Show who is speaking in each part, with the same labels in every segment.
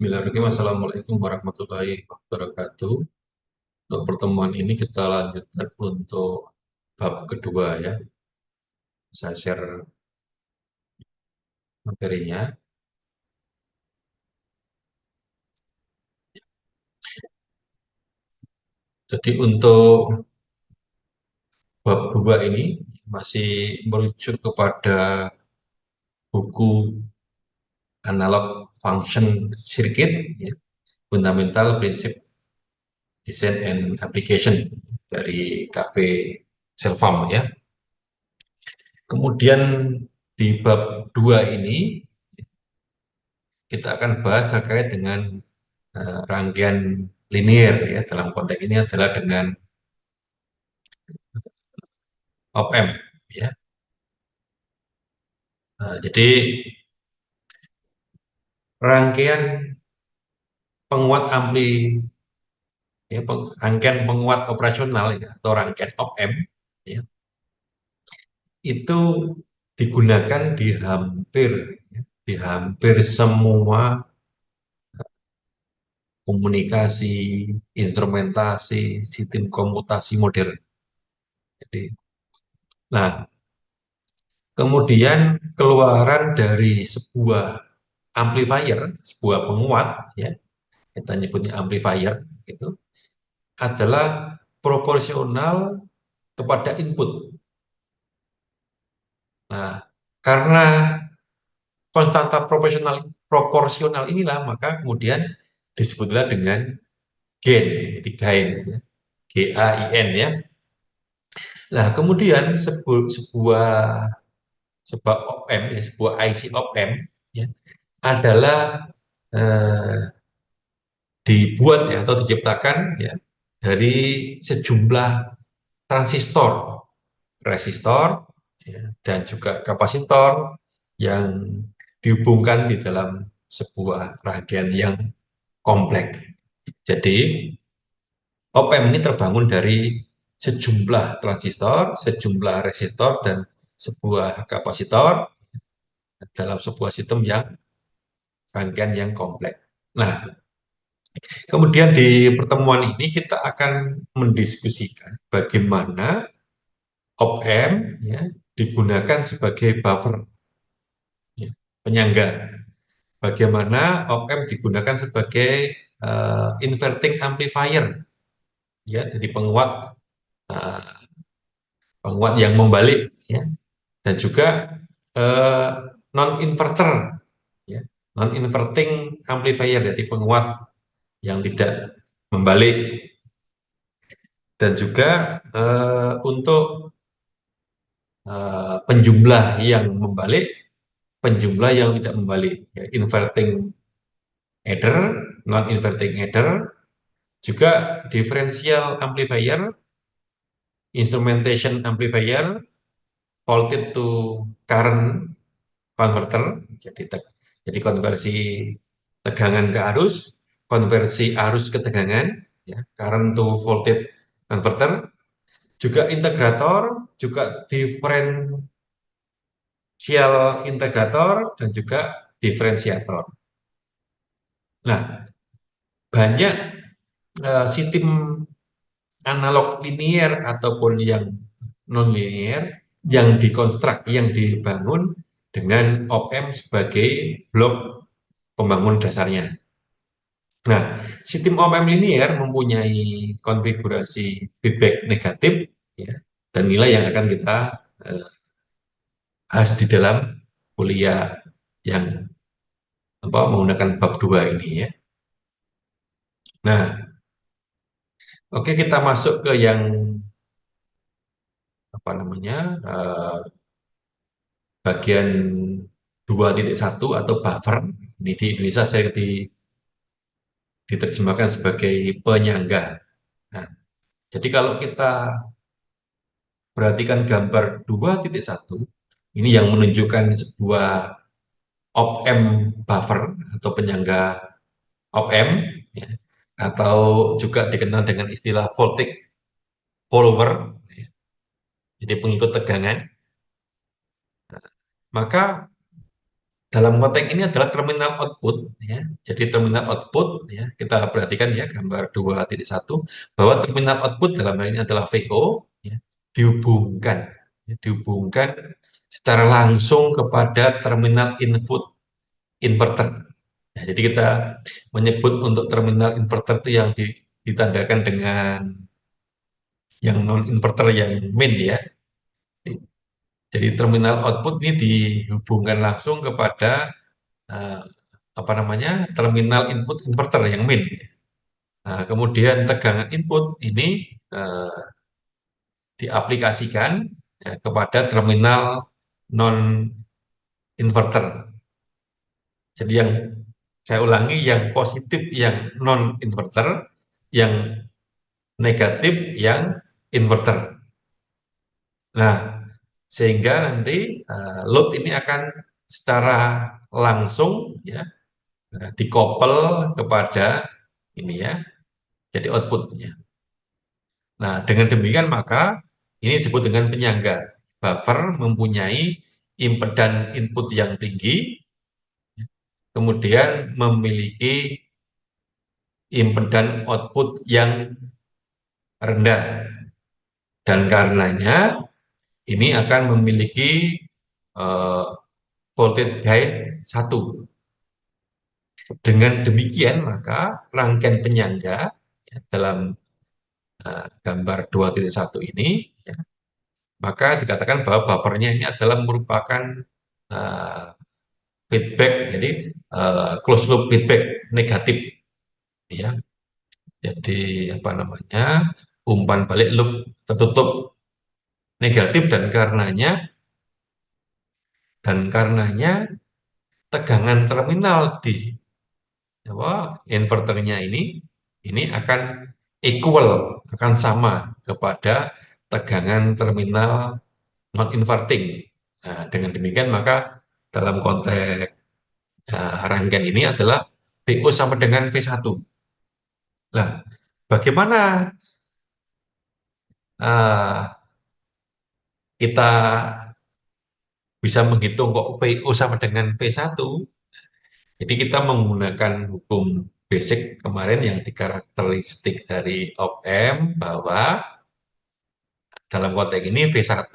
Speaker 1: Bismillahirrahmanirrahim. Assalamualaikum warahmatullahi wabarakatuh. Untuk pertemuan ini kita lanjutkan untuk bab kedua ya. Saya share materinya. Jadi untuk bab dua ini masih merujuk kepada buku Analog Function Circuit, ya, Fundamental Principle Design and Application dari KP Selvam ya. Kemudian di bab dua ini kita akan bahas terkait dengan rangkaian linear ya, dalam konteks ini adalah dengan op amp ya. Jadi rangkaian penguat ampli ya, rangkaian penguat operasional ya, atau rangkaian op amp ya, itu digunakan di hampir semua komunikasi, instrumentasi, sistem komutasi modern. Jadi, nah, kemudian keluaran dari sebuah amplifier, sebuah penguat, ya, kita nyebutnya amplifier, itu adalah proporsional kepada input. Nah, karena konstanta proporsional inilah, maka kemudian disebutlah dengan gain, jadi gain, ya. GAIN ya. Nah, kemudian sebuah op amp, ya, sebuah IC op amp, ya, adalah eh, dibuat ya atau diciptakan ya dari sejumlah transistor, resistor, ya, dan juga kapasitor yang dihubungkan di dalam sebuah rangkaian yang kompleks. Jadi, op amp ini terbangun dari sejumlah transistor, sejumlah resistor, dan sebuah kapasitor dalam sebuah sistem yang rangkaian yang kompleks. Nah, kemudian di pertemuan ini kita akan mendiskusikan bagaimana op amp ya, digunakan sebagai buffer, ya, penyangga. Bagaimana op amp digunakan sebagai inverting amplifier, ya, jadi uh, penguat yang membalik, ya, dan juga uh, non inverter, ya, non inverting amplifier, jadi penguat yang tidak membalik, dan juga untuk penjumlah yang membalik, penjumlah yang tidak membalik, ya, inverting adder, non inverting adder, juga differential amplifier, instrumentation amplifier, voltage to current converter, jadi konversi tegangan ke arus, konversi arus ke tegangan, ya, current to voltage converter, juga integrator, juga diferensial integrator, dan juga diferensiator. Nah, banyak sistem analog linear ataupun yang non-linear yang dikonstruk, yang dibangun dengan op amp sebagai blok pembangun dasarnya. Nah, sistem op amp linear mempunyai konfigurasi feedback negatif, ya, dan nilai yang akan kita eh, bahas di dalam kuliah yang menggunakan bab 2 ini ya. Nah, oke, kita masuk ke yang bagian 2.1 atau buffer. Ini di Indonesia diterjemahkan sebagai penyangga. Nah, jadi kalau kita perhatikan gambar 2.1, ini yang menunjukkan sebuah op amp buffer atau penyangga op amp, ya, atau juga dikenal dengan istilah voltage follower, ya, jadi pengikut tegangan. Maka dalam konteks ini adalah terminal output ya. Jadi terminal output ya, kita perhatikan ya gambar 2.1 bahwa terminal output dalam hal ini adalah VO ya, dihubungkan dihubungkan secara langsung kepada terminal input inverter. Nah, jadi kita menyebut untuk terminal inverter itu yang ditandakan dengan yang non inverter yang min ya. Jadi terminal output ini dihubungkan langsung kepada eh, apa namanya terminal input inverter yang min. Nah, kemudian tegangan input ini eh, diaplikasikan ya, kepada terminal non inverter. Jadi yang saya ulangi yang positif yang non inverter, yang negatif yang inverter. Nah, sehingga nanti load ini akan secara langsung ya dikoppel kepada ini ya, jadi outputnya. Nah, dengan demikian maka ini disebut dengan penyangga. Buffer mempunyai impedan input yang tinggi, kemudian memiliki impedan output yang rendah. Dan karenanya ini akan memiliki eh, voltage gain 1. Dengan demikian maka rangkaian penyangga ya, dalam gambar 2.1 ini ya, maka dikatakan bahwa buffernya ini adalah merupakan uh, feedback, jadi closed loop feedback negatif, ya. Jadi apa namanya umpan balik loop tertutup negatif dan karenanya tegangan terminal di apa inverternya ini akan equal akan sama kepada tegangan terminal non inverting. Nah, dengan demikian maka dalam konteks rangkaian ini adalah PO sama dengan V1. Nah, bagaimana uh, kita bisa menghitung kok PO sama dengan V1? Jadi kita menggunakan hukum basic kemarin yang dikarakteristik dari op-amp bahwa dalam konteks ini V1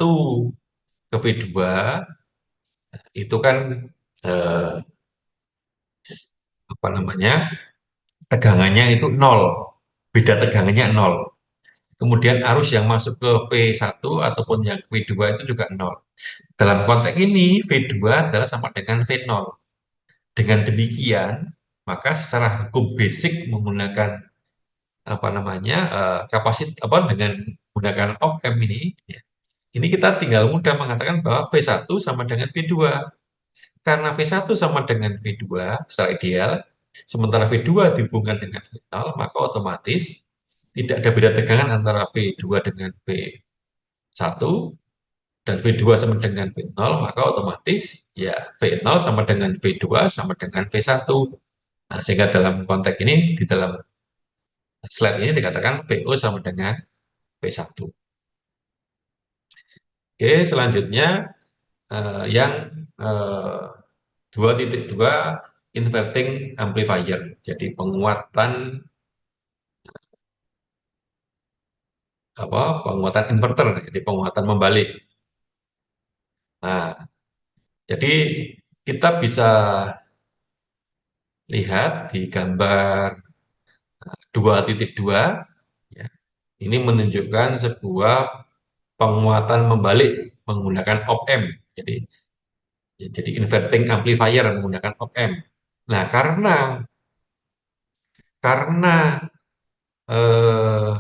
Speaker 1: ke V2 itu kan eh, apa namanya tegangannya itu nol, beda tegangannya nol. Kemudian arus yang masuk ke V1 ataupun yang ke V2 itu juga nol. Dalam konteks ini V2 adalah sama dengan V0. Dengan demikian, maka secara hukum basic menggunakan apa namanya kapasit apa dengan menggunakan op-amp ini kita tinggal mudah mengatakan bahwa V1 sama dengan V2. Karena V1 sama dengan V2 secara ideal, sementara V2 dihubungkan dengan V0, maka otomatis tidak ada beda tegangan antara V2 dengan V1 dan V2 sama dengan V0, maka otomatis ya V0 sama dengan V2 sama dengan V1. Nah, sehingga dalam konteks ini, di dalam slide ini dikatakan VO sama dengan V1. Oke, selanjutnya yang eh, 2.2 inverting amplifier. Jadi penguatan penguatan inverter, jadi penguatan membalik. Nah, jadi kita bisa lihat di gambar 2.2 ya. Ini menunjukkan sebuah penguatan membalik menggunakan op-amp. Jadi inverting amplifier menggunakan op-amp. Nah, karena eh,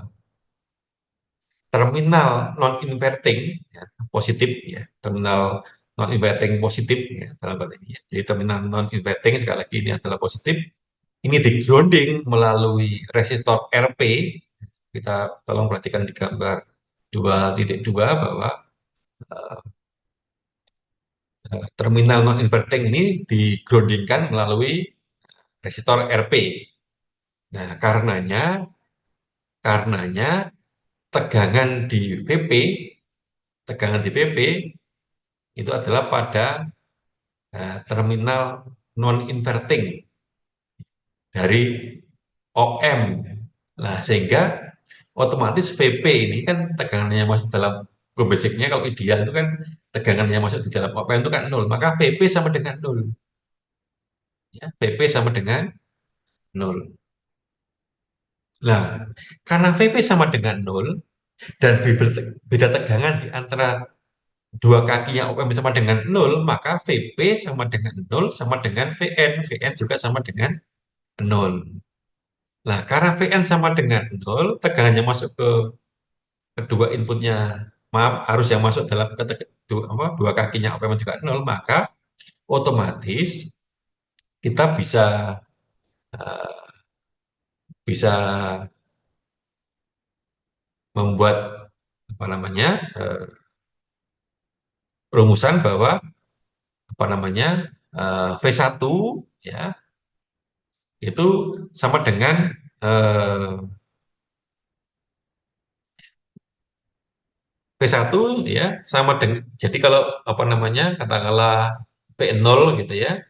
Speaker 1: terminal non inverting ya, positif ya, terminal non inverting positif ya dalam konteks ini. Ya. Jadi terminal non inverting sekali lagi ini adalah positif. Ini di grounding melalui resistor RP. Kita tolong perhatikan di gambar 2.2 bahwa eh, terminal non inverting ini digroundingkan melalui resistor RP. Nah, karenanya tegangan di VP, tegangan di VP itu adalah pada terminal non inverting dari OM. Nah, sehingga otomatis VP ini kan tegangannya masuk dalam go basicnya kalau ideal itu kan tegangannya masuk di dalam OM itu kan nol, maka VP sama dengan nol. Ya, VP sama dengan nol. Nah, karena VP sama dengan nol dan beda tegangan di antara dua kakinya OM sama dengan nol, maka VP sama dengan nol sama dengan VN. VN juga sama dengan nol. Nah, karena VN sama dengan nol, tegangannya masuk ke kedua inputnya, maaf, arus yang masuk dalam dua kakinya OM juga nol, maka otomatis kita eh, bisa membuat apa namanya rumusan bahwa apa namanya V1 ya itu sama dengan eh, V1 ya sama dengan, jadi kalau apa namanya katakanlah V0 gitu ya,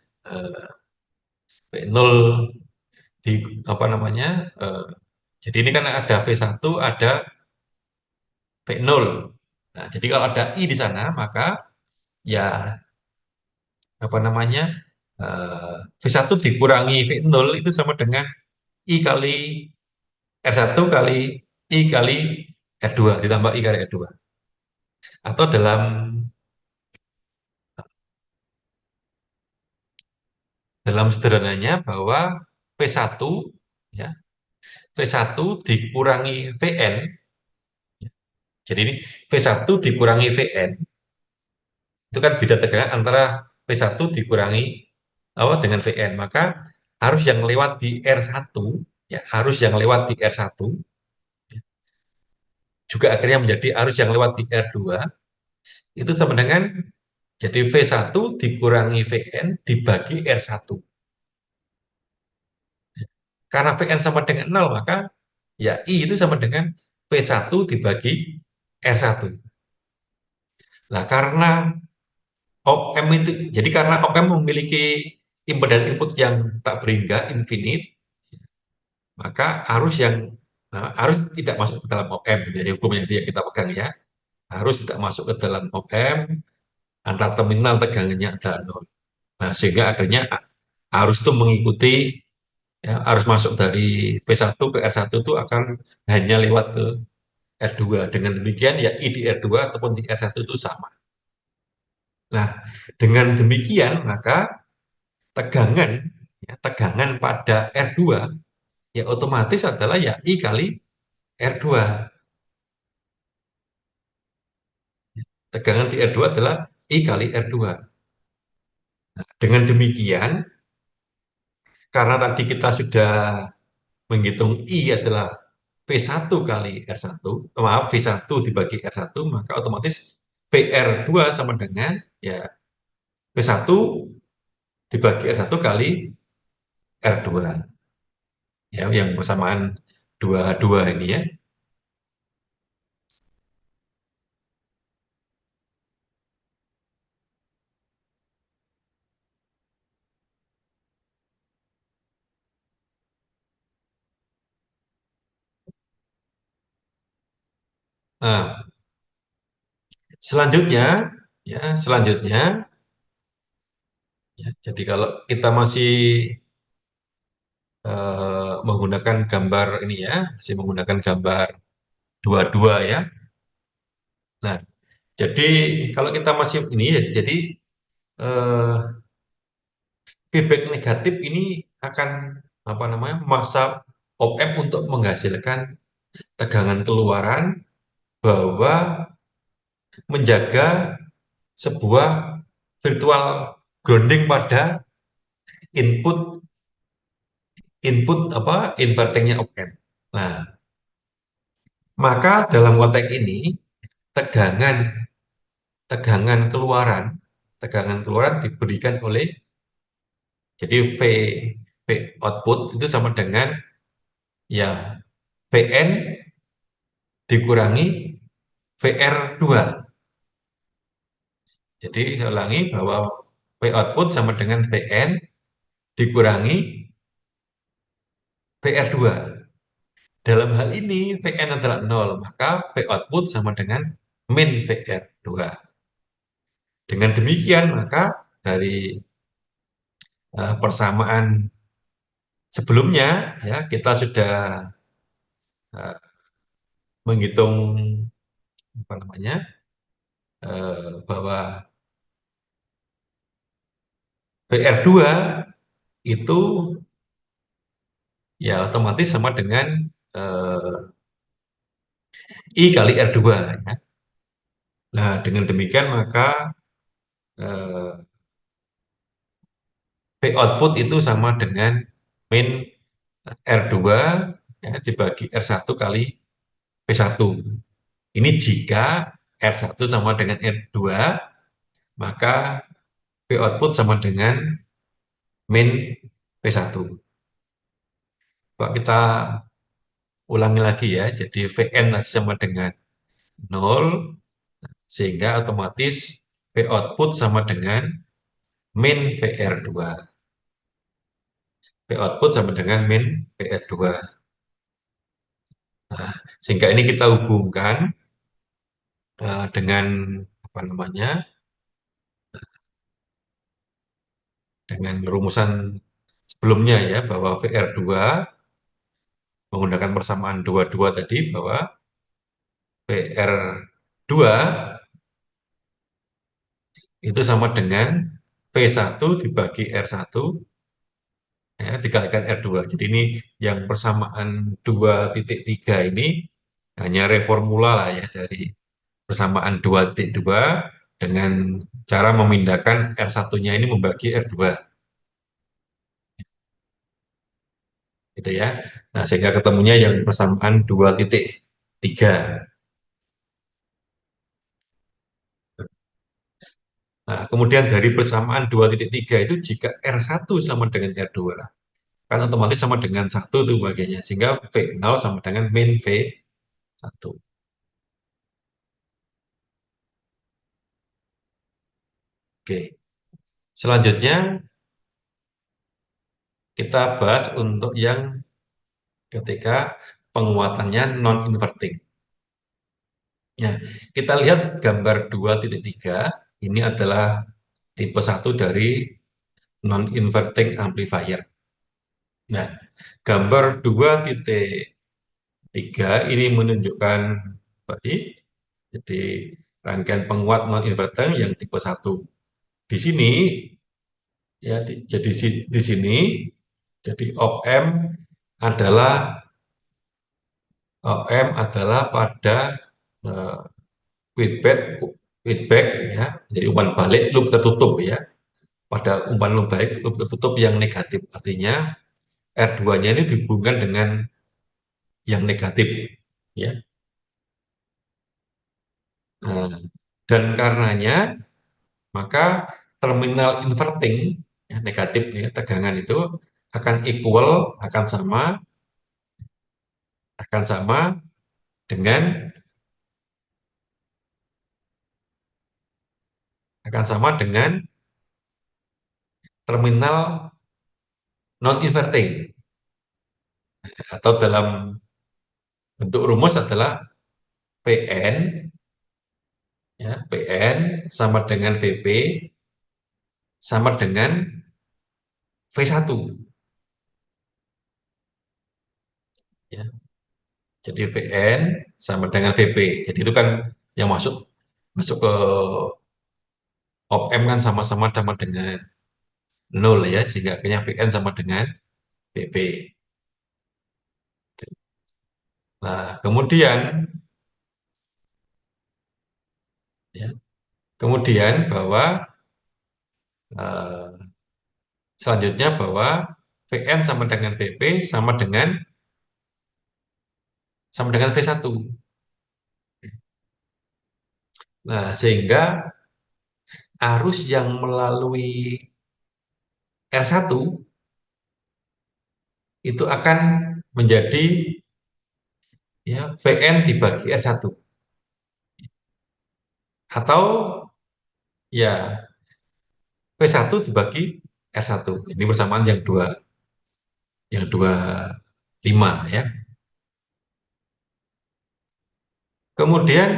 Speaker 1: V0 di apa namanya jadi ini kan ada V1 ada V0. Nah, jadi kalau ada I di sana maka ya apa namanya V1 dikurangi V0 itu sama dengan I kali R1 kali I kali R2 ditambah I kali R2. Atau dalam sederhananya bahwa V1 ya, V1 dikurangi Vn. Jadi ini V1 dikurangi Vn itu kan beda tegangan antara V1 dikurangi apa dengan Vn. Maka harus yang lewat di R1 ya, harus yang lewat di R1 juga akhirnya menjadi arus yang lewat di R2 itu sama dengan jadi V1 dikurangi Vn dibagi R1. Karena Vn sama dengan nol maka ya I itu sama dengan V1 dibagi R1. Nah, karena OM itu, jadi karena OM memiliki impedan input yang tak berhingga, infinite, maka arus tidak masuk ke dalam OM, gitu ya, hukum yang kita pegang ya. Arus tidak masuk ke dalam OM, antar terminal tegangannya adalah nol. Nah, sehingga akhirnya arus itu mengikuti ya, arus masuk dari V1 ke R1 itu akan hanya lewat ke R2. Dengan demikian ya I di R2 ataupun di R1 itu sama. Nah, dengan demikian maka tegangan tegangan pada R2 ya otomatis adalah ya I kali R2. Tegangan di R2 adalah I kali R2. Dengan demikian, karena tadi kita sudah menghitung I adalah V1 kali R1, maaf V1 dibagi R1, maka otomatis VR2 sama dengan ya V1 dibagi R1 kali R2. Ya, yang persamaan dua ini ya. Nah, selanjutnya, ya, jadi kalau kita masih menggunakan gambar ini ya, masih menggunakan gambar dua-dua ya. Nah, jadi kalau kita masih ini, jadi eh, feedback negatif ini akan apa namanya memaksa op-amp untuk menghasilkan tegangan keluaran bahwa menjaga sebuah virtual grounding pada input input apa invertingnya op-amp. Nah, maka dalam konteks ini tegangan tegangan keluaran diberikan oleh jadi V output itu sama dengan ya Vn dikurangi VR2. Jadi saya ulangi bahwa V output sama dengan Vn dikurangi VR2. Dalam hal ini Vn adalah nol, maka V output sama dengan min VR2. Dengan demikian, maka dari persamaan sebelumnya ya kita sudah eh, menghitung apa namanya bahwa VR2 itu ya otomatis sama dengan I kali R2 ya. Nah, dengan demikian maka eh, V output itu sama dengan min R2 ya, dibagi R1 kali P1. Ini jika R1 sama dengan R2, maka V output sama dengan min P1. Kalau kita ulangi lagi ya, jadi Vn sama dengan nol, sehingga otomatis V output sama dengan min VR2. V output sama dengan min VR2. Nah, sehingga ini kita hubungkan dengan apa namanya? Dengan rumusan sebelumnya ya bahwa VR2 menggunakan persamaan dua-dua tadi bahwa VR2 itu sama dengan P1 dibagi R1 ya, dikalikan R2. Jadi ini yang persamaan 2,3 ini hanya reformula lah ya dari persamaan 2,2 dengan cara memindahkan R1-nya ini membagi R2 gitu ya. Nah, sehingga ketemunya yang persamaan 2,3. Nah, kemudian dari persamaan 2,3 itu jika R1 sama dengan R2 kan otomatis sama dengan satu tuh bagiannya sehingga V0 sama dengan min V1. Oke. Selanjutnya kita bahas untuk yang ketika penguatannya non inverting. Ya, kita lihat gambar 2,3 ini adalah tipe satu dari non inverting amplifier. Nah, gambar 2,3 ini menunjukkan berarti jadi rangkaian penguat non inverting yang tipe satu. Di sini ya jadi di sini jadi adalah op amp adalah pada eh, feedback feedback ya jadi umpan balik loop tertutup ya pada umpan loop balik loop tertutup yang negatif artinya R2-nya ini dihubungkan dengan yang negatif ya. Nah, dan karenanya maka terminal inverting ya, negatif ya, tegangan itu akan equal akan sama dengan terminal non inverting atau dalam bentuk rumus adalah PN ya PN sama dengan VP sama dengan V1 ya. Jadi VN sama dengan VP. Jadi itu kan yang masuk masuk ke op amp kan sama-sama sama dengan nol ya sehingga akhirnya VN sama dengan VP. Nah, ya, kemudian bahwa eh, selanjutnya bahwa VN sama dengan V1. Nah, sehingga arus yang melalui R1 itu akan menjadi ya VN dibagi R1 atau ya V1 dibagi R1. Ini persamaan yang 25 ya. Kemudian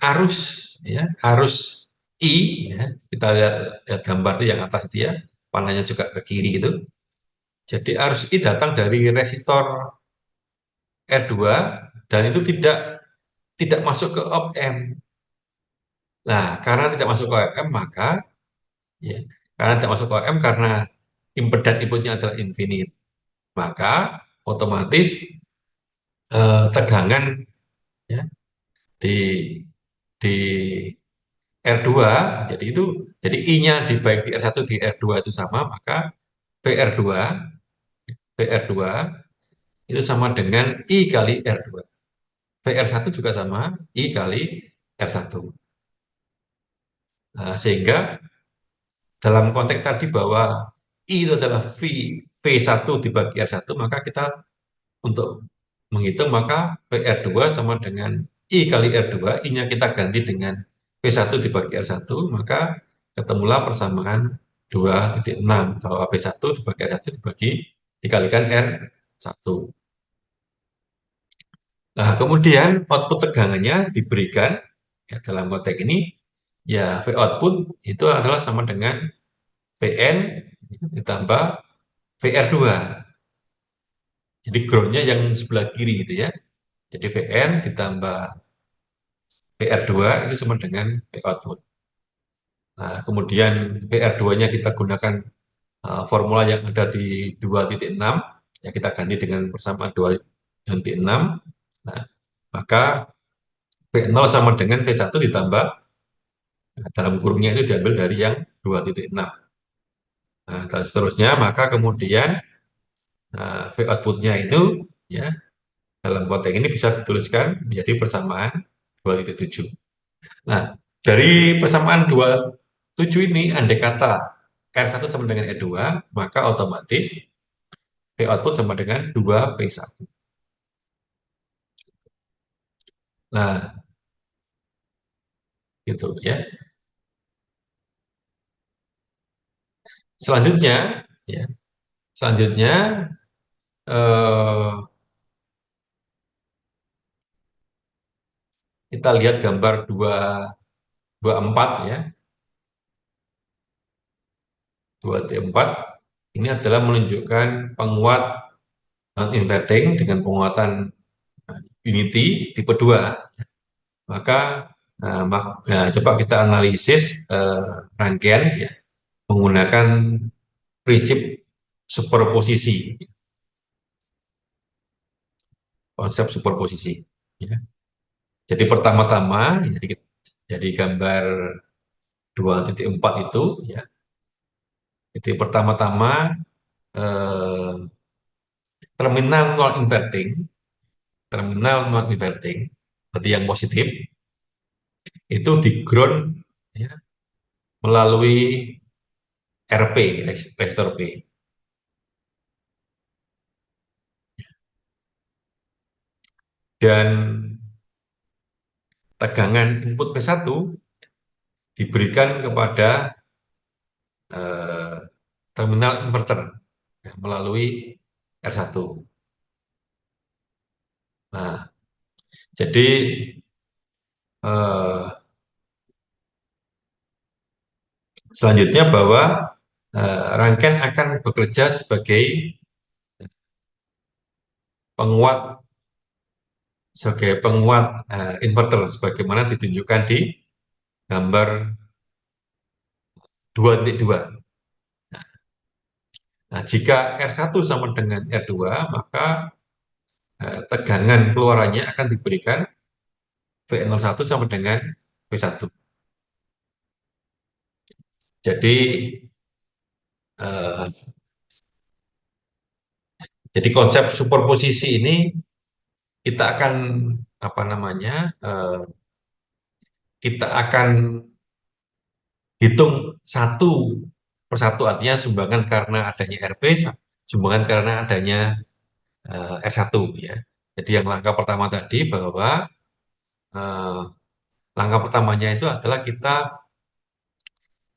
Speaker 1: arus ya, arus I ya. Kita lihat gambar itu yang atas itu ya. Panahnya juga ke kiri itu. Jadi arus I datang dari resistor R2 dan itu tidak masuk ke op amp. Nah, karena tidak masuk ke op amp maka ya, karena tidak masuk ke op amp karena impedan inputnya adalah infinite, maka otomatis tegangan ya di di R2 jadi I-nya baik di R1 di R2 itu sama, maka PR2 PR2 itu sama dengan I kali R2. VR1 juga sama I kali R1. Nah, sehingga dalam konteks tadi bahwa I itu adalah V1 dibagi R1, maka kita untuk menghitung maka PR2 sama dengan I kali R2, I-nya kita ganti dengan V1 dibagi R1, maka ketemulah persamaan 2,6 bahwa V1 dibagi R1 dikalikan R1. Nah, kemudian output tegangannya diberikan ya, dalam konteks ini ya V output itu adalah sama dengan Vn ditambah VR2. Jadi groundnya yang sebelah kiri gitu ya. Jadi Vn ditambah VR2 itu sama dengan V output. Nah, kemudian VR2-nya kita gunakan formula yang ada di 2,6, ya kita ganti dengan persamaan 2,6. Nah, maka V0 sama dengan V1 ditambah dalam kurungnya itu diambil dari yang 2,6. Nah, dan seterusnya, maka kemudian V output-nya itu ya dalam konteks ini bisa dituliskan menjadi persamaan 2,7. Nah, dari persamaan 2,7 ini, andai kata R1 sama dengan R2, maka otomatis V output sama dengan 2V1. Nah, gitu ya. Selanjutnya, ya, selanjutnya eh, kita lihat gambar 224 ya. 2T4 ini adalah menunjukkan penguat non-inverting dengan penguatan unity tipe 2. Maka coba kita analisis rangkaian ya, menggunakan prinsip superposisi, konsep superposisi. Ya. Jadi pertama-tama, jadi gambar 2.4 itu, ya. Jadi pertama-tama eh, terminal non-inverting, berarti yang positif, itu di ground ya, melalui RP, resistor P. Dan tegangan input V1 diberikan kepada eh, terminal inverter ya, melalui R1. Nah, jadi eh, selanjutnya bahwa rangkaian akan bekerja penguat sebagai penguat inverter sebagaimana ditunjukkan di gambar 2.2. Nah, jika R1 sama dengan R2, maka tegangan keluarannya akan diberikan V01 sama dengan V1. Jadi eh, jadi konsep superposisi ini kita akan apa namanya? Kita akan hitung satu persatu, artinya sumbangan karena adanya RP, sumbangan karena adanya R1 ya. Jadi yang langkah pertama tadi bahwa eh, langkah pertamanya itu adalah kita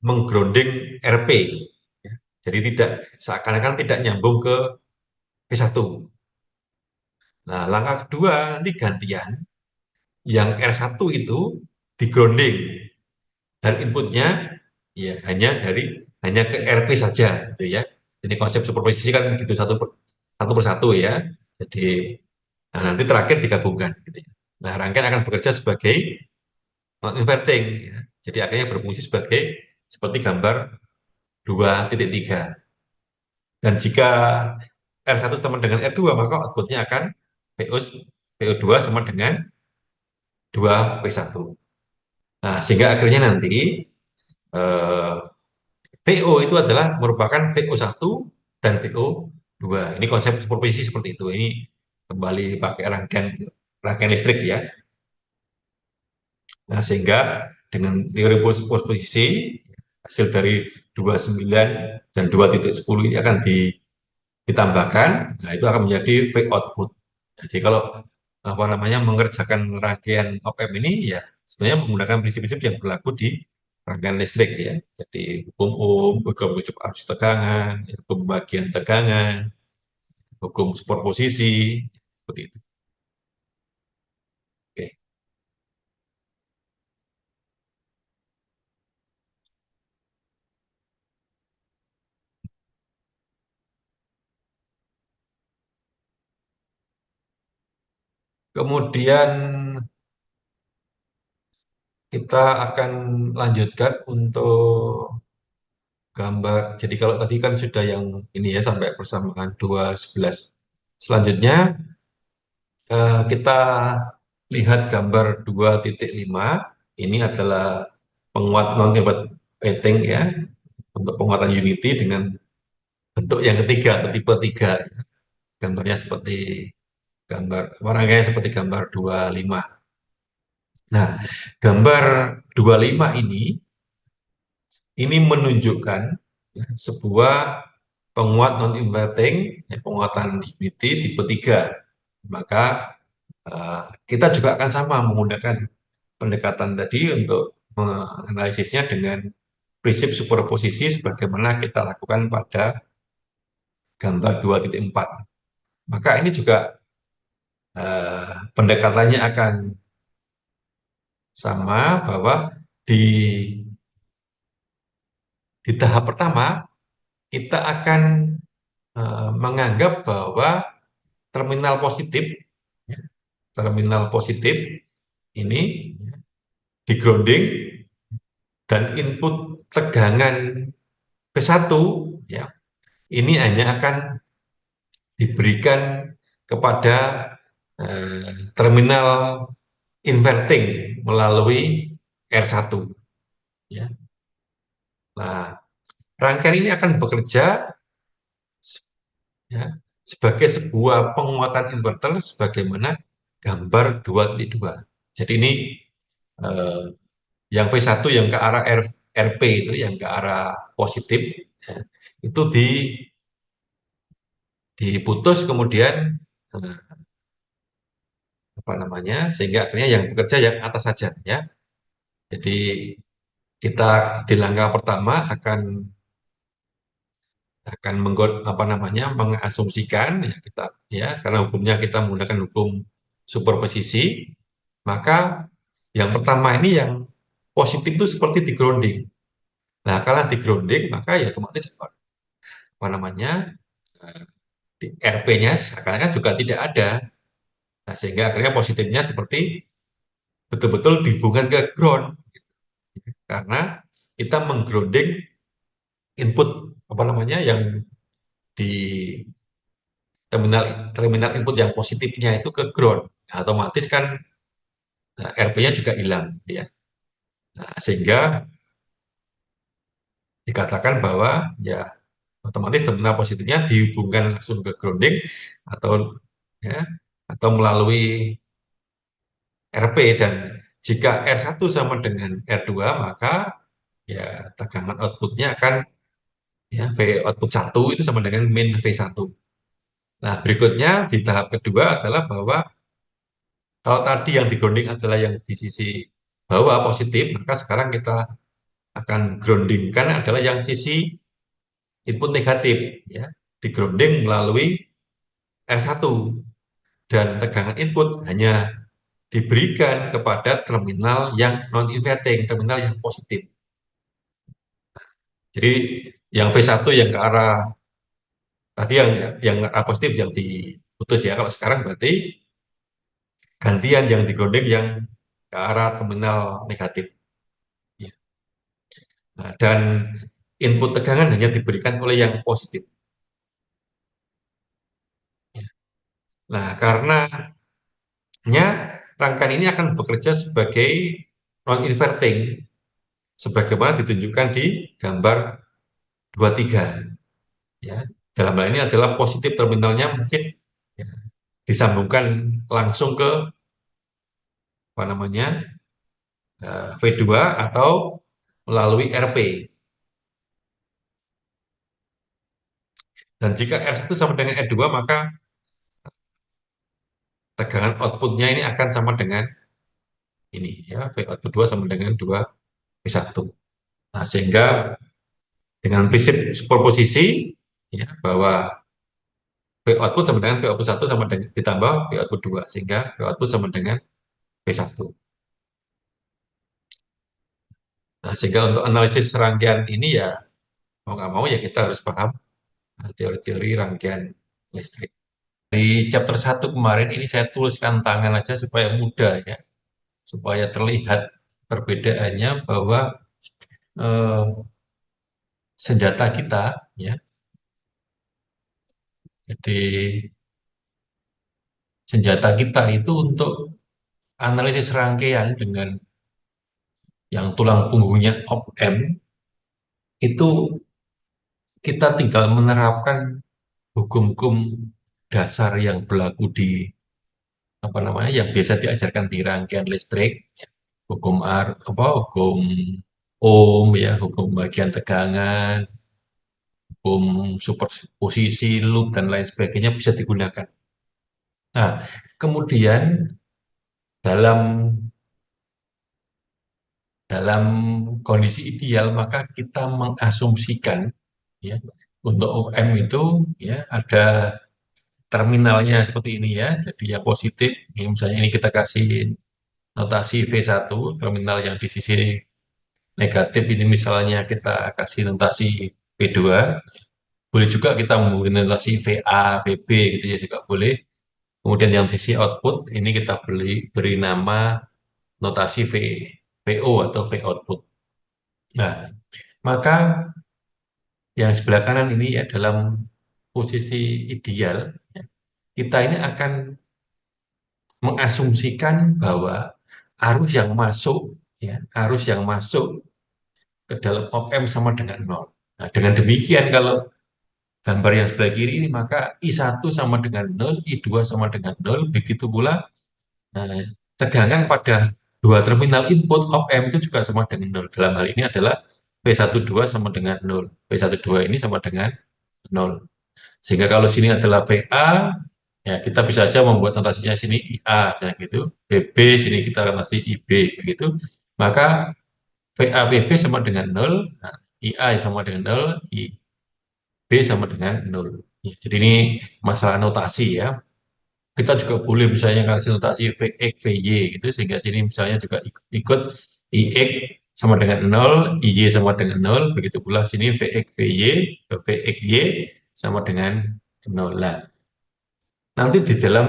Speaker 1: menggrounding RP. Ya. Jadi tidak seakan-akan tidak nyambung ke P1. Nah, langkah kedua nanti gantian yang R1 itu di grounding dan inputnya ya hanya ke RP saja gitu ya. Jadi konsep superposisi kan gitu satu persatu ya. Jadi nah, nanti terakhir digabungkan gitu ya. Nah, rangkaian akan bekerja sebagai non inverting ya. Jadi akhirnya berfungsi sebagai seperti gambar 2.3. Dan jika R1 sama dengan R2 maka outputnya akan PO2 sama dengan 2P1. Nah, sehingga akhirnya nanti eh, VO itu adalah merupakan VO1 dan VO2. Ini konsep superposisi seperti itu. Ini kembali pakai rangkaian rangkaian listrik ya. Nah, sehingga dengan teori superposisi hasil dari 29 dan 2.10 ini akan ditambahkan, nah itu akan menjadi V output. Jadi kalau apa namanya mengerjakan rangkaian op-amp ini ya sebenarnya menggunakan prinsip-prinsip yang berlaku di rangkaian listrik ya. Jadi hukum Ohm, hukum prinsip arus tegangan, ya, hukum pembagian tegangan, hukum superposisi, seperti itu. Oke. Kemudian kita akan lanjutkan untuk gambar. Jadi kalau tadi kan sudah yang ini ya sampai persamaan 2,11. Selanjutnya kita lihat gambar 2.5. Ini adalah penguat non-inverting ya, untuk penguatan unity dengan bentuk yang ketiga atau tipe 3. Gambarnya seperti warnanya seperti gambar 25. Nah, gambar 25 ini menunjukkan ya, sebuah penguat non-inverting, ya, penguatan unity tipe 3. Maka kita juga akan sama menggunakan pendekatan tadi untuk menganalisisnya dengan prinsip superposisi sebagaimana kita lakukan pada gambar 2.4. Maka ini juga pendekatannya akan sama bahwa di di tahap pertama kita akan menganggap bahwa terminal positif ya, terminal positif ini di grounding dan input tegangan P1 ya ini hanya akan diberikan kepada terminal inverting melalui R1 ya. Nah, rangkaian ini akan bekerja ya sebagai sebuah penguatan inverter sebagaimana gambar 2.2. Jadi ini eh, yang P1 yang ke arah RP itu yang ke arah positif ya, itu diputus kemudian eh, apa namanya sehingga akhirnya yang bekerja yang atas saja ya. Jadi kita di langkah pertama akan apa namanya mengasumsikan ya kita ya karena hukumnya kita menggunakan hukum superposisi maka yang pertama ini yang positif itu seperti di grounding. Nah, kalau di grounding maka ya otomatis apa namanya eh, RP-nya seakan-akan juga tidak ada. Nah, sehingga akhirnya positifnya seperti betul-betul dihubungkan ke ground karena kita menggrounding input apa namanya yang di terminal terminal input yang positifnya itu ke ground. Nah, otomatis kan RP-nya juga hilang ya. Nah, sehingga dikatakan bahwa ya otomatis terminal positifnya dihubungkan langsung ke grounding atau ya atau melalui RP dan jika R1 sama dengan R2 maka ya tegangan outputnya akan ya V output 1 itu sama dengan min V1. Nah, berikutnya di tahap kedua adalah bahwa kalau tadi yang di grounding adalah yang di sisi bawah positif, maka sekarang kita akan grounding kan adalah yang sisi input negatif ya, di grounding melalui R1 dan tegangan input hanya diberikan kepada terminal yang non inverting, terminal yang positif. Jadi yang V1 yang ke arah tadi yang arah positif yang diputus ya. Kalau sekarang berarti gantian yang di grounding yang ke arah terminal negatif. Ya. Nah, dan input tegangan hanya diberikan oleh yang positif. Ya. Nah, karenanya rangkaian ini akan bekerja sebagai non-inverting, sebagaimana ditunjukkan di gambar 23. Ya. Dalam hal ini adalah positif terminalnya mungkin ya, disambungkan langsung ke apa namanya V2 atau melalui RP. Dan jika R1 sama dengan R2, maka tegangan outputnya ini akan sama dengan ini ya, V output 2 sama dengan 2 V1. Nah, sehingga dengan prinsip superposisi ya, bahwa V output sama dengan V output 1 sama dengan ditambah V output 2 sehingga V output sama dengan V1. Nah, sehingga untuk analisis rangkaian ini ya mau nggak mau ya kita harus paham teori-teori rangkaian listrik. Di chapter 1 kemarin ini saya tuliskan tangan aja supaya mudah ya, supaya terlihat perbedaannya bahwa eh, senjata kita ya. Jadi senjata kita itu untuk analisis rangkaian dengan yang tulang punggungnya op-amp itu kita tinggal menerapkan hukum-hukum dasar yang berlaku di apa namanya yang biasa diajarkan di rangkaian listrik, hukum apa hukum Ohm ya, hukum bagian tegangan, hukum superposisi, loop dan lain sebagainya bisa digunakan. Nah, kemudian dalam dalam kondisi ideal maka kita mengasumsikan ya untuk OM itu ya ada terminalnya seperti ini ya. Jadi yang positif, ini misalnya ini kita kasih notasi V1, terminal yang di sisi negatif ini misalnya kita kasih notasi V2. Boleh juga kita menggunakan notasi VA, VB gitu ya juga boleh. Kemudian yang sisi output ini kita beri nama notasi VO atau V output. Nah, maka yang sebelah kanan ini ya dalam posisi ideal, ya, kita ini akan mengasumsikan bahwa arus yang masuk, ya, arus yang masuk ke dalam op-amp sama dengan nol. Nah, dengan demikian kalau gambar yang sebelah kiri ini maka I1 sama dengan nol, I2 sama dengan nol, begitu pula eh, tegangan pada dua terminal input op-amp itu juga sama dengan nol. Dalam hal ini adalah V12 sama dengan nol, V12 ini sama dengan nol. Sehingga kalau sini adalah VA, ya kita bisa saja membuat notasinya sini IA, misalnya gitu. VB, sini kita notasi IB, begitu. Maka VA VB sama dengan nol, nah, IA sama dengan nol, IB sama dengan nol. Ya, jadi ini masalah notasi ya. Kita juga boleh misalnya kasih notasi VX, VY gitu, sehingga sini misalnya juga ikut IX sama dengan nol, IY sama dengan nol, begitu pula sini VX, VY, VXY sama dengan nol. Nah, nanti di dalam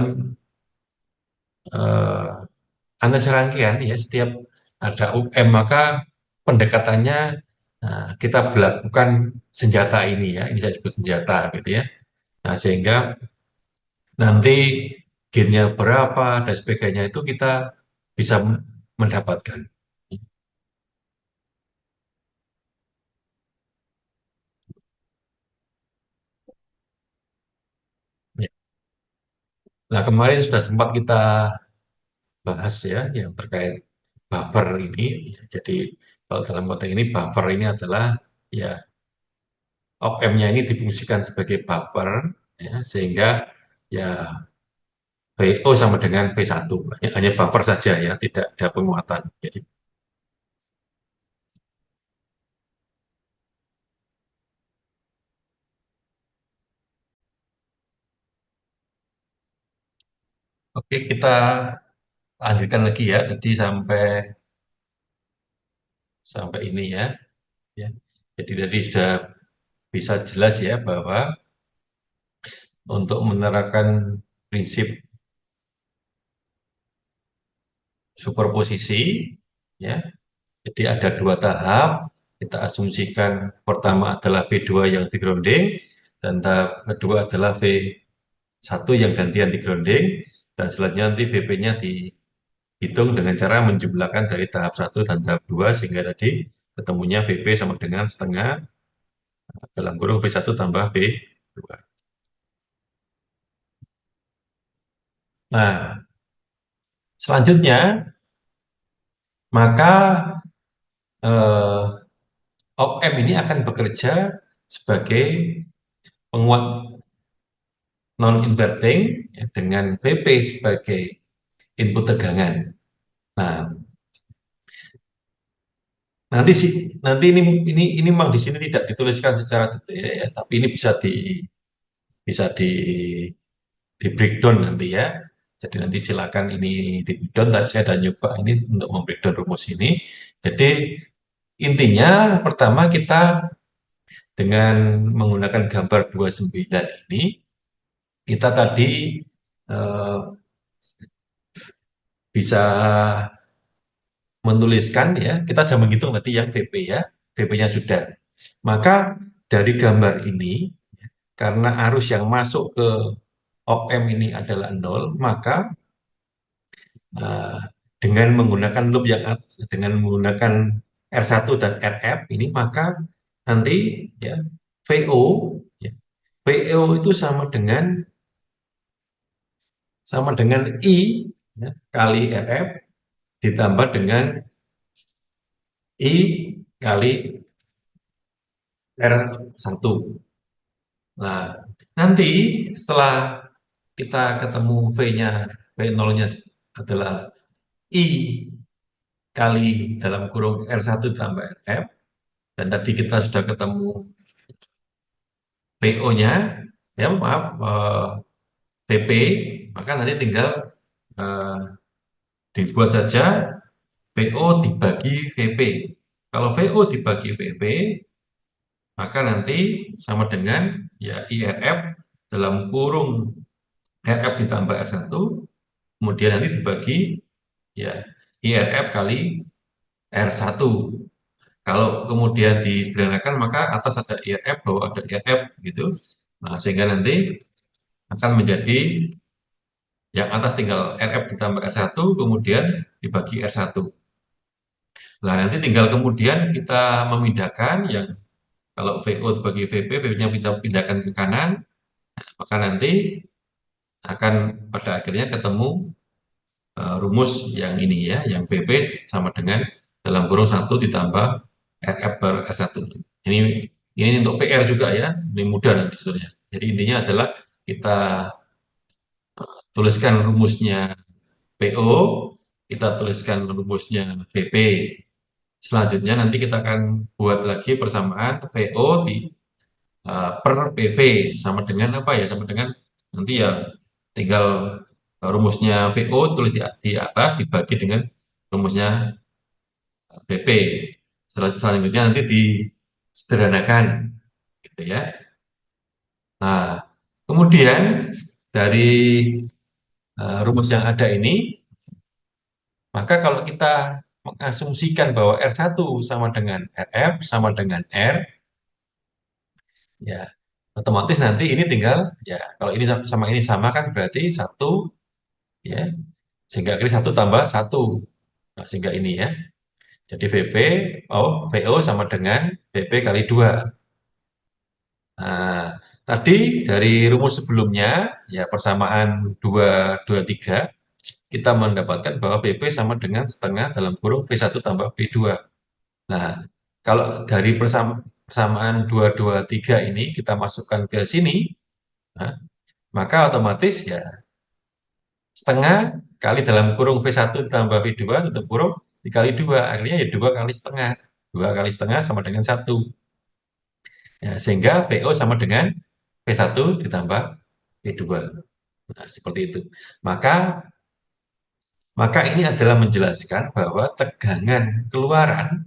Speaker 1: eh, analisis rangkaian ya setiap ada UM maka pendekatannya kita berlakukan senjata ini ya, ini saya sebut senjata gitu ya. Nah, sehingga nanti gainnya berapa dan sebagainya itu kita bisa mendapatkan. Ya. Nah, kemarin sudah sempat kita bahas ya yang terkait buffer ini. Ya, jadi kalau dalam konteks ini buffer ini adalah ya op-amp-nya ini difungsikan sebagai buffer ya, sehingga ya VO sama dengan V1 hanya buffer saja ya tidak ada penguatan. Jadi Oke, kita lanjutkan lagi ya. Tadi sampai sampai ini ya. Ya. Jadi tadi sudah bisa jelas ya bahwa untuk menerapkan prinsip superposisi, ya, jadi ada dua tahap. Kita asumsikan pertama adalah V2 yang digrounding, dan tahap kedua adalah V1 yang gantian digrounding, dan selanjutnya nanti VP-nya dihitung dengan cara menjumlahkan dari tahap satu dan tahap 2 sehingga tadi ketemunya VP sama dengan setengah dalam kurung V1 tambah V2. Nah, selanjutnya maka eh, op-amp ini akan bekerja sebagai penguat non-inverting ya, dengan VP sebagai input tegangan. Nah, nanti sih nanti ini memang di sini tidak dituliskan secara detail ya, tapi ini bisa di breakdown nanti ya. Jadi nanti silakan ini di breakdown. Saya sudah nyoba ini untuk membreakdown rumus ini. Jadi intinya pertama kita dengan menggunakan gambar 29 ini kita tadi eh, bisa menuliskan ya, kita sudah menghitung tadi yang VP ya, VP-nya sudah. Maka dari gambar ini, karena arus yang masuk ke op-amp ini adalah nol, maka eh, dengan menggunakan loop dengan menggunakan R1 dan RF ini, maka nanti ya VO ya, VO itu sama dengan I ya, kali RF ditambah dengan I kali R1. Nah, nanti setelah kita ketemu V-nya, V0-nya adalah I kali dalam kurung R1 tambah RF, dan tadi kita sudah ketemu PO-nya, ya maaf, VP, maka nanti tinggal eh, dibuat saja VO dibagi VP. Kalau VO dibagi VP, maka nanti sama dengan ya IRF dalam kurung RF ditambah R1, kemudian nanti dibagi ya IRF kali R1. Kalau kemudian disederhanakan maka atas ada IRF, bawah ada IRF gitu. Nah, sehingga nanti akan menjadi yang atas tinggal RF ditambah R1, kemudian dibagi R1. Nah, nanti tinggal kemudian kita memindahkan yang kalau VO dibagi VP, VP-nya kita pindahkan ke kanan, maka nanti akan pada akhirnya ketemu rumus yang ini ya, yang VP sama dengan dalam kurung 1 ditambah RF per R1. Ini ini untuk PR juga ya, ini mudah nanti sebenarnya. Jadi intinya adalah kita tuliskan rumusnya PO, kita tuliskan rumusnya VP. Selanjutnya nanti kita akan buat lagi persamaan VO per PV sama dengan apa ya? Sama dengan nanti ya tinggal rumusnya VO tulis di atas dibagi dengan rumusnya PP. Selanjutnya nanti disederhanakan gitu ya. Nah, kemudian dari rumus yang ada ini, maka kalau kita mengasumsikan bahwa R1 sama dengan RF sama dengan R, ya otomatis nanti ini tinggal ya kalau ini sama ini sama kan berarti satu ya sehingga kali satu tambah satu. Nah, sehingga ini ya. Jadi VO sama dengan VP kali 2. Nah, tadi dari rumus sebelumnya, ya persamaan 2, 2, 3, kita mendapatkan bahwa VP sama dengan setengah dalam kurung V1 tambah V2. Nah, kalau dari persamaan 2, 2, 3 ini kita masukkan ke sini, nah, maka otomatis ya setengah kali dalam kurung V1 tambah V2 tutup kurung dikali 2, akhirnya ya 2 kali setengah. 2 kali setengah sama dengan 1. Ya, sehingga VO sama dengan V1 ditambah V2. Nah, seperti itu. Maka Maka ini adalah menjelaskan bahwa tegangan keluaran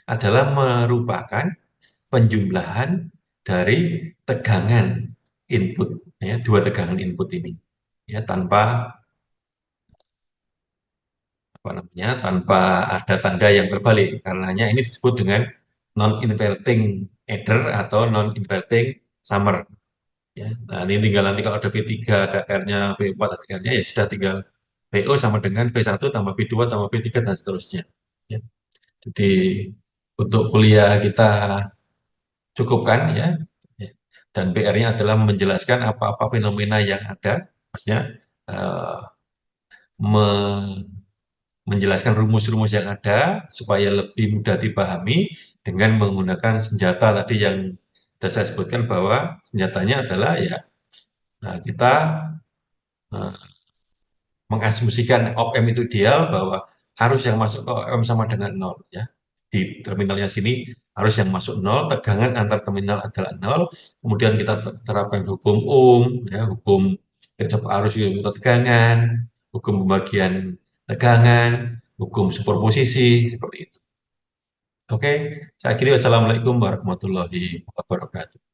Speaker 1: adalah merupakan penjumlahan dari tegangan input, ya, dua tegangan input ini, ya, tanpa apa namanya, tanpa ada tanda yang terbalik. Karenanya ini disebut dengan non-inverting adder atau non-inverting summer. Ya. Nah, ini tinggal nanti kalau ada V3, ada R-nya, V4, ada R-nya, ya sudah tinggal VO sama dengan V1 tambah V2 tambah V3 dan seterusnya. Ya. Jadi untuk kuliah kita cukupkan ya. Ya. Dan PR-nya adalah menjelaskan apa-apa fenomena yang ada, maksudnya eh, me- menjelaskan rumus-rumus yang ada supaya lebih mudah dipahami dengan menggunakan senjata tadi yang sudah saya sebutkan bahwa senjatanya adalah ya kita eh, mengasumsikan op-amp itu ideal bahwa arus yang masuk ke op-amp sama dengan nol ya. Di terminalnya sini arus yang masuk nol, tegangan antar terminal adalah nol, kemudian kita terapkan hukum Ohm, ya, hukum Kirchhoff arus yaitu tegangan, hukum pembagian tegangan, hukum superposisi, seperti itu. Oke, saya kira wassalamualaikum warahmatullahi wabarakatuh.